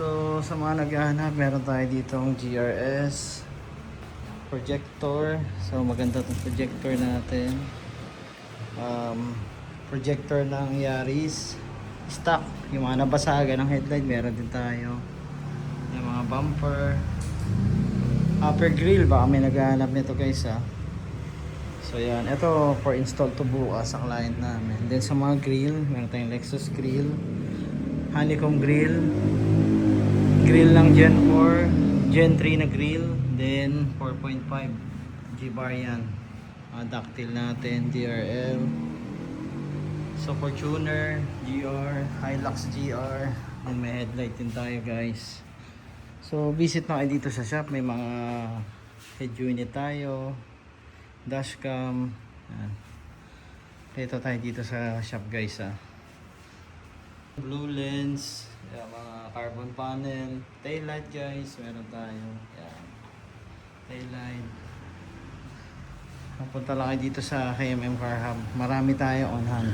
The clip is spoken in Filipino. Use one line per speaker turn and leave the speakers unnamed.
So sa mga naghahanap, meron tayo ditong GRS projector. So maganda itong projector natin. Projector ng Yaris stock. Yung mga nabasagan ng headlight, meron din tayo. Yung mga bumper, upper grill, baka may naghahanap nito guys ha. So yan, ito for install to bukas sa client namin. Then sa mga grill, meron tayong Lexus grill, honeycomb grill, grill ng Gen 4, Gen 3 na grill, then 4.5 G-bar yan. Ductile natin, DRL. So Fortuner, GR, Hilux GR, and may headlight din tayo guys. So visit na kayo dito sa shop, may mga head unit tayo, dashcam. Ito tayo dito sa shop guys ha. Blue lens, yan, mga carbon panel, tail light guys, meron tayo. Yan. Tail light. Punta lang kayo dito sa KMM Car Hub. Marami tayo on hand.